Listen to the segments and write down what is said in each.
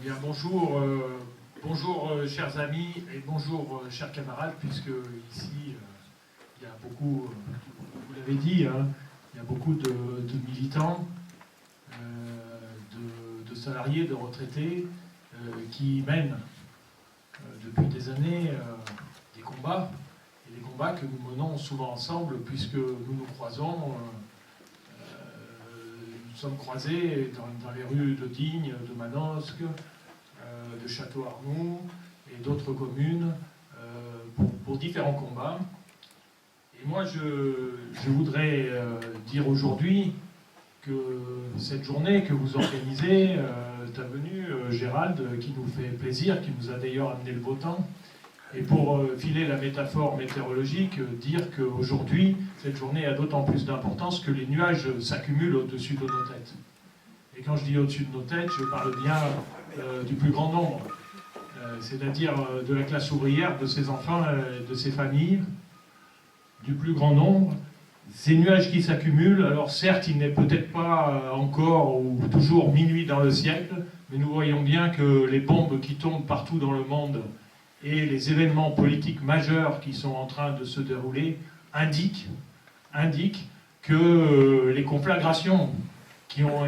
Bien, bonjour, chers amis et bonjour chers camarades, puisque ici il y a beaucoup, vous l'avez dit, hein, il y a beaucoup de militants, de salariés, de retraités qui mènent depuis des années des combats, et des combats que nous menons souvent ensemble, puisque nous nous croisons. Nous sommes croisés dans les rues de Digne, de Manosque, de Château-Arnoux et d'autres communes pour différents combats. Et moi, je voudrais dire aujourd'hui que cette journée que vous organisez, ta venue, Gérald, qui nous fait plaisir, qui nous a d'ailleurs amené le beau temps, et pour filer la métaphore météorologique, dire qu'aujourd'hui, cette journée a d'autant plus d'importance que les nuages s'accumulent au-dessus de nos têtes. Et quand je dis au-dessus de nos têtes, je parle bien du plus grand nombre, c'est-à-dire de la classe ouvrière, de ses enfants, de ses familles, du plus grand nombre. Ces nuages qui s'accumulent, alors certes, il n'est peut-être pas encore ou toujours minuit dans le siècle, mais nous voyons bien que les bombes qui tombent partout dans le monde et les événements politiques majeurs qui sont en train de se dérouler indiquent que les conflagrations qui ont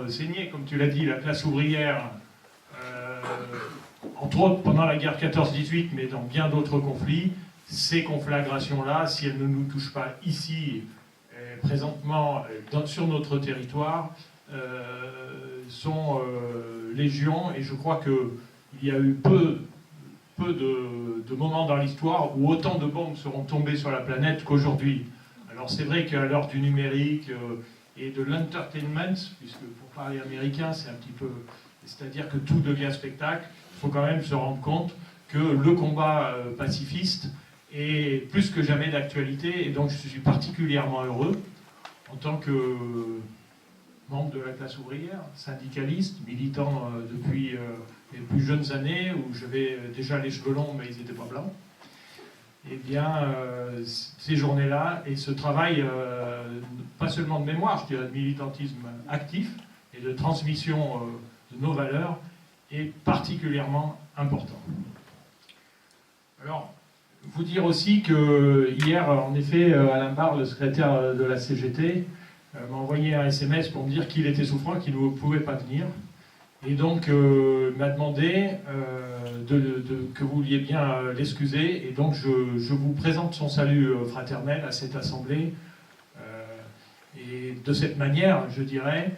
saigné, comme tu l'as dit, la classe ouvrière, entre autres pendant la guerre 14-18, mais dans bien d'autres conflits, ces conflagrations-là, si elles ne nous touchent pas ici, présentement, sur notre territoire, sont légion, et je crois que il y a eu peu de moments dans l'histoire où autant de bombes seront tombées sur la planète qu'aujourd'hui. Alors c'est vrai qu'à l'heure du numérique et de l'entertainment, puisque pour parler américain, c'est un petit peu... C'est-à-dire que tout devient spectacle, il faut quand même se rendre compte que le combat pacifiste est plus que jamais d'actualité, et donc je suis particulièrement heureux, en tant que membre de la classe ouvrière, syndicaliste, militant depuis les plus jeunes années, où j'avais déjà les cheveux longs, mais ils n'étaient pas blancs. Eh bien, ces journées-là, et ce travail, pas seulement de mémoire, je dirais de militantisme actif, et de transmission de nos valeurs, est particulièrement important. Alors, vous dire aussi que hier, en effet, Alain Barre, le secrétaire de la CGT, m'a envoyé un SMS pour me dire qu'il était souffrant, qu'il ne pouvait pas venir. Et donc, m'a demandé que vous vouliez bien l'excuser. Et donc, je vous présente son salut fraternel à cette assemblée. Et de cette manière, je dirais,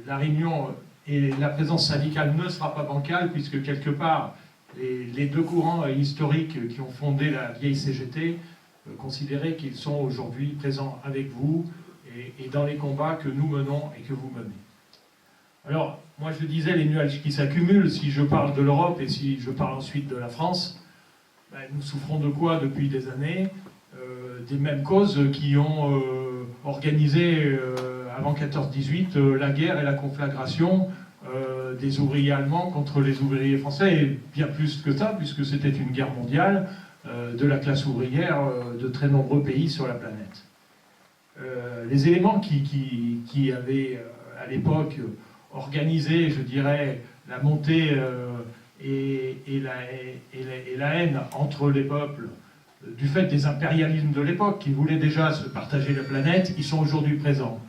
la réunion et la présence syndicale ne sera pas bancale, puisque quelque part, les deux courants historiques qui ont fondé la vieille CGT considéraient qu'ils sont aujourd'hui présents avec vous et dans les combats que nous menons et que vous menez. Alors, moi je disais les nuages qui s'accumulent, si je parle de l'Europe et si je parle ensuite de la France, ben, nous souffrons de quoi depuis des années? Des mêmes causes qui ont organisé avant 14-18 la guerre et la conflagration des ouvriers allemands contre les ouvriers français, et bien plus que ça, puisque c'était une guerre mondiale de la classe ouvrière de très nombreux pays sur la planète. Les éléments qui avaient à l'époque organisé, je dirais, la montée et la haine entre les peuples, du fait des impérialismes de l'époque qui voulaient déjà se partager la planète, ils sont aujourd'hui présents.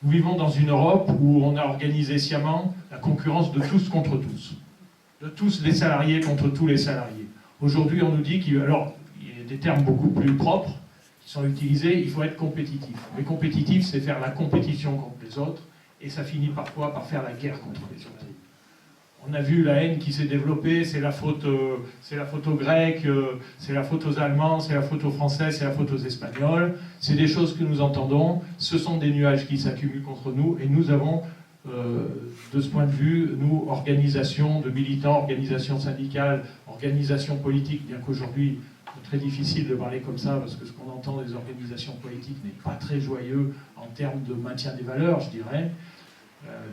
Nous vivons dans une Europe où on a organisé sciemment la concurrence de tous contre tous. De tous les salariés contre tous les salariés. Aujourd'hui, on nous dit qu'il y a des termes beaucoup plus propres qui sont utilisés, il faut être compétitif. Mais compétitif, c'est faire la compétition contre les autres, et ça finit parfois par faire la guerre contre les autres. On a vu la haine qui s'est développée, c'est la faute aux Grecs, c'est la faute aux Allemands, c'est la faute aux Français, c'est la faute aux Espagnols. C'est des choses que nous entendons, ce sont des nuages qui s'accumulent contre nous, et nous avons, de ce point de vue, nous, organisation de militants, organisation syndicale, organisation politique, bien qu'aujourd'hui, c'est très difficile de parler comme ça, parce que ce qu'on entend des organisations politiques n'est pas très joyeux en termes de maintien des valeurs, je dirais.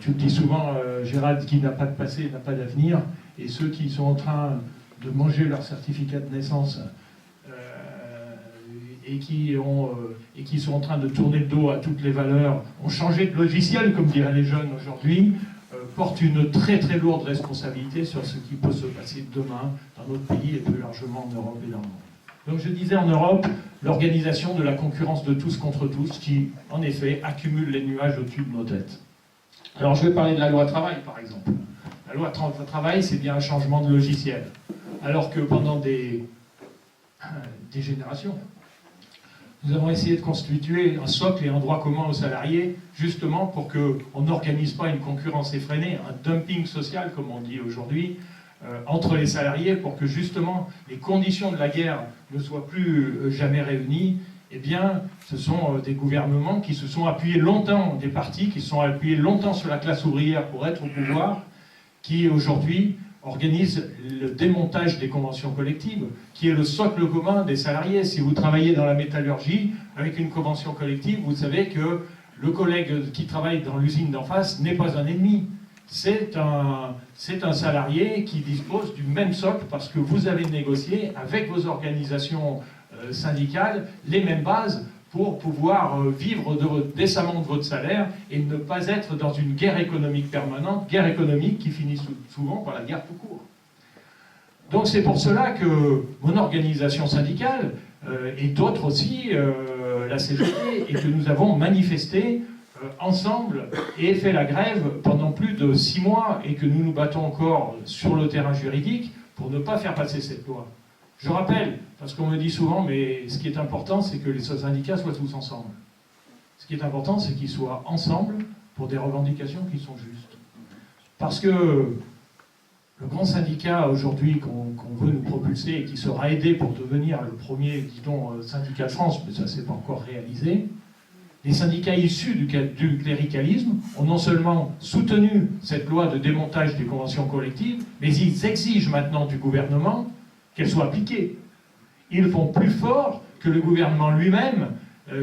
Tu le dis souvent, Gérald, qui n'a pas de passé n'a pas d'avenir, et ceux qui sont en train de manger leur certificat de naissance et qui sont en train de tourner le dos à toutes les valeurs, ont changé de logiciel, comme diraient les jeunes aujourd'hui, portent une très très lourde responsabilité sur ce qui peut se passer demain dans notre pays et plus largement en Europe et dans le monde. Donc je disais en Europe, l'organisation de la concurrence de tous contre tous qui, en effet, accumule les nuages au-dessus de nos têtes. Alors je vais parler de la loi travail, par exemple. La loi travail, c'est bien un changement de logiciel. Alors que pendant des générations, nous avons essayé de constituer un socle et un droit commun aux salariés, justement pour qu'on n'organise pas une concurrence effrénée, un dumping social, comme on dit aujourd'hui, entre les salariés, pour que justement les conditions de la guerre ne soient plus jamais réunies. Eh bien, ce sont des gouvernements qui se sont appuyés longtemps, des partis qui se sont appuyés longtemps sur la classe ouvrière pour être au pouvoir, qui aujourd'hui organisent le démontage des conventions collectives, qui est le socle commun des salariés. Si vous travaillez dans la métallurgie, avec une convention collective, vous savez que le collègue qui travaille dans l'usine d'en face n'est pas un ennemi. C'est un salarié qui dispose du même socle parce que vous avez négocié avec vos organisations syndicales les mêmes bases pour pouvoir vivre décemment de votre salaire et ne pas être dans une guerre économique permanente, guerre économique qui finit souvent par la guerre tout court. Donc c'est pour cela que mon organisation syndicale, et d'autres aussi, la CGT, et que nous avons manifesté ensemble et fait la grève pendant plus de 6 mois et que nous nous battons encore sur le terrain juridique pour ne pas faire passer cette loi. Je rappelle, parce qu'on me dit souvent, mais ce qui est important, c'est que les syndicats soient tous ensemble. Ce qui est important, c'est qu'ils soient ensemble pour des revendications qui sont justes. Parce que le grand syndicat aujourd'hui qu'on veut nous propulser et qui sera aidé pour devenir le premier, disons, syndicat de France, mais ça c'est pas encore réalisé, les syndicats issus du cléricalisme ont non seulement soutenu cette loi de démontage des conventions collectives, mais ils exigent maintenant du gouvernement qu'elle soit appliquée. Ils font plus fort que le gouvernement lui-même,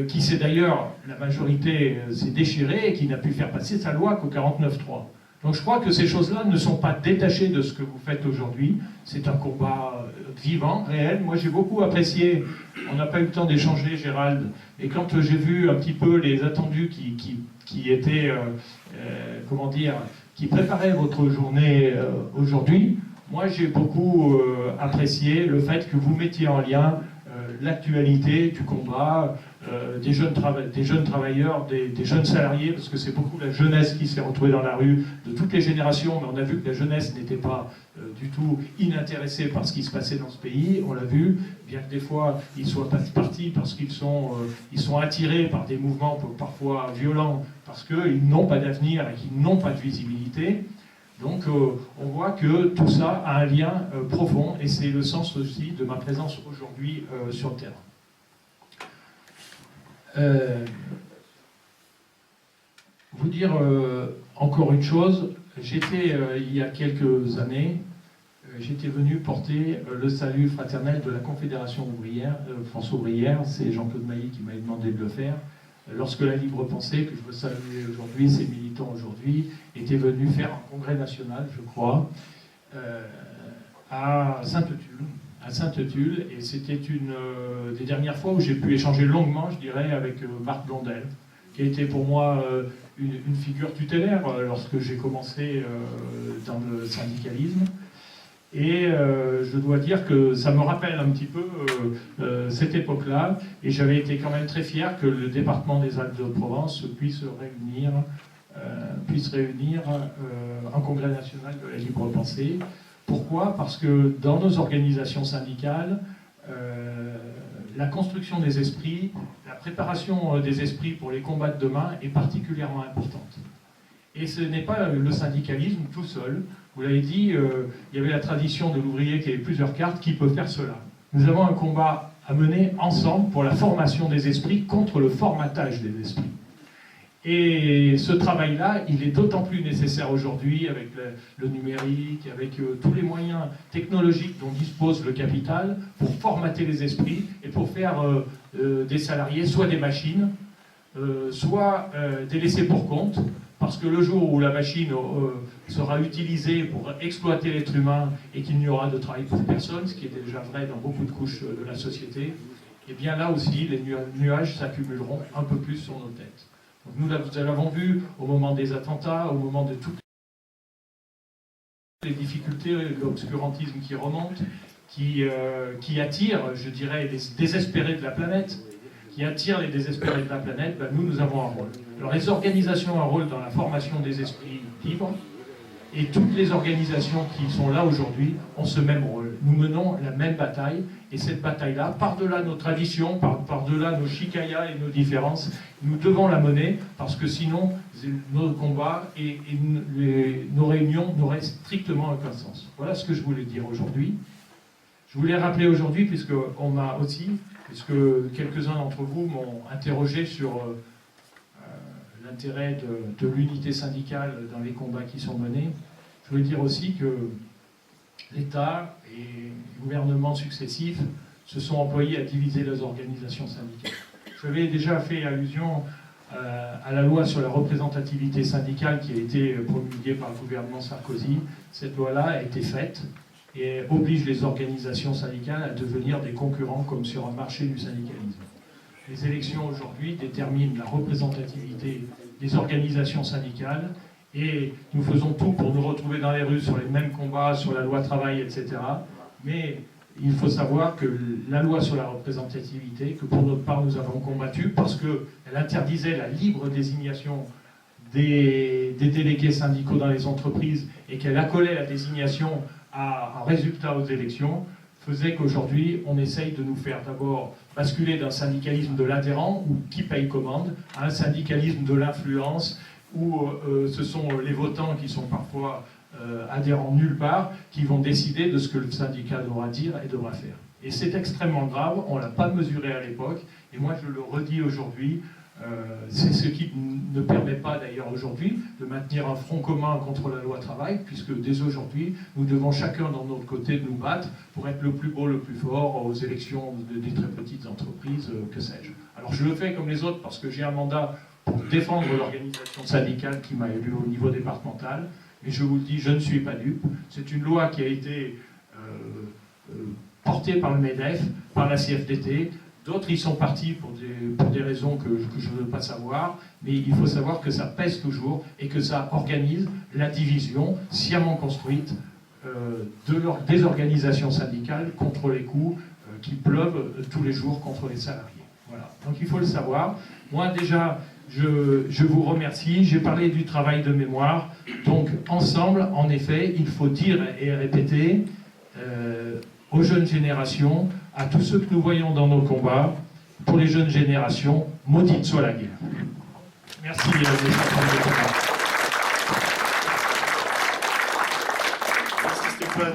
qui s'est d'ailleurs, la majorité s'est déchirée et qui n'a pu faire passer sa loi qu'au 49.3. Donc je crois que ces choses-là ne sont pas détachées de ce que vous faites aujourd'hui. C'est un combat vivant, réel. Moi j'ai beaucoup apprécié, on n'a pas eu le temps d'échanger, Gérald, et quand j'ai vu un petit peu les attendus qui étaient, comment dire, qui préparaient votre journée aujourd'hui, moi j'ai beaucoup apprécié le fait que vous mettiez en lien l'actualité du combat, des jeunes travailleurs, des jeunes salariés, parce que c'est beaucoup la jeunesse qui s'est retrouvée dans la rue, de toutes les générations, mais on a vu que la jeunesse n'était pas du tout inintéressée par ce qui se passait dans ce pays, on l'a vu, bien que des fois ils soient partis parce qu'ils sont attirés par des mouvements parfois violents, parce qu'ils n'ont pas d'avenir et qu'ils n'ont pas de visibilité. Donc on voit que tout ça a un lien profond, et c'est le sens aussi de ma présence aujourd'hui sur le terrain. Vous dire encore une chose, j'étais il y a quelques années, j'étais venu porter le salut fraternel de la Confédération ouvrière, France ouvrière, c'est Jean-Claude Mailly qui m'a demandé de le faire, lorsque la Libre Pensée, que je veux saluer aujourd'hui, ses militants aujourd'hui, était venu faire un congrès national, je crois, à Sainte-Tulle, et c'était une des dernières fois où j'ai pu échanger longuement, je dirais, avec Marc Blondel, qui a été pour moi une figure tutélaire lorsque j'ai commencé dans le syndicalisme. Et je dois dire que ça me rappelle un petit peu cette époque-là, et j'avais été quand même très fier que le département des Alpes-de-Haute-Provence puisse réunir un congrès national de la libre pensée. Pourquoi ? Parce que dans nos organisations syndicales, la construction des esprits, la préparation des esprits pour les combats de demain est particulièrement importante. Et ce n'est pas le syndicalisme tout seul. Vous l'avez dit, il y avait la tradition de l'ouvrier qui avait plusieurs cartes, qui peut faire cela. Nous avons un combat à mener ensemble pour la formation des esprits contre le formatage des esprits. Et ce travail-là, il est d'autant plus nécessaire aujourd'hui avec le numérique, avec tous les moyens technologiques dont dispose le capital pour formater les esprits et pour faire des salariés soit des machines, soit des laissés pour compte, parce que le jour où la machine sera utilisée pour exploiter l'être humain et qu'il n'y aura de travail pour personne, ce qui est déjà vrai dans beaucoup de couches de la société, et bien là aussi, les nuages s'accumuleront un peu plus sur nos têtes. Donc nous l'avons vu au moment des attentats, au moment de toutes les difficultés, l'obscurantisme qui remonte, qui attire, je dirais, les désespérés de la planète, qui attire les désespérés de la planète, ben nous avons un rôle. Alors les organisations ont un rôle dans la formation des esprits libres, et toutes les organisations qui sont là aujourd'hui ont ce même rôle. Nous menons la même bataille, et cette bataille-là, par-delà nos traditions, par-delà nos chicayas et nos différences, nous devons la mener, parce que sinon, nos combats et nos réunions n'auraient strictement aucun sens. Voilà ce que je voulais dire aujourd'hui. Je voulais rappeler aujourd'hui, puisqu'on m'a aussi, puisque quelques-uns d'entre vous m'ont interrogé sur l'intérêt de l'unité syndicale dans les combats qui sont menés. Je voulais dire aussi que l'État et les gouvernements successifs se sont employés à diviser les organisations syndicales. J'avais déjà fait allusion à la loi sur la représentativité syndicale qui a été promulguée par le gouvernement Sarkozy. Cette loi-là a été faite et oblige les organisations syndicales à devenir des concurrents comme sur un marché du syndicalisme. Les élections aujourd'hui déterminent la représentativité des organisations syndicales et nous faisons tout pour nous retrouver dans les rues sur les mêmes combats, sur la loi travail, etc. Mais il faut savoir que la loi sur la représentativité, que pour notre part nous avons combattu parce qu'elle interdisait la libre désignation des délégués syndicaux dans les entreprises et qu'elle accolait la désignation à un résultat aux élections, faisait qu'aujourd'hui, on essaye de nous faire d'abord basculer d'un syndicalisme de l'adhérent, ou qui paye commande, à un syndicalisme de l'influence, où ce sont les votants qui sont parfois adhérents nulle part, qui vont décider de ce que le syndicat devra dire et devra faire. Et c'est extrêmement grave, on ne l'a pas mesuré à l'époque, et moi je le redis aujourd'hui, c'est ce qui ne permet pas d'ailleurs aujourd'hui de maintenir un front commun contre la loi travail, puisque dès aujourd'hui, nous devons chacun dans notre côté nous battre pour être le plus beau, le plus fort aux élections des très petites entreprises, que sais-je. Alors je le fais comme les autres parce que j'ai un mandat pour défendre l'organisation syndicale qui m'a élu au niveau départemental, mais je vous le dis, je ne suis pas dupe. C'est une loi qui a été portée par le MEDEF, par la CFDT. D'autres y sont partis pour des raisons que je ne veux pas savoir, mais il faut savoir que ça pèse toujours et que ça organise la division sciemment construite des organisations syndicales contre les coups qui pleuvent tous les jours contre les salariés. Voilà. Donc il faut le savoir. Moi déjà, je vous remercie. J'ai parlé du travail de mémoire. Donc ensemble, en effet, il faut dire et répéter aux jeunes générations, à tous ceux que nous voyons dans nos combats, pour les jeunes générations, maudite soit la guerre. Merci mes chers collègues. Merci Stéphane.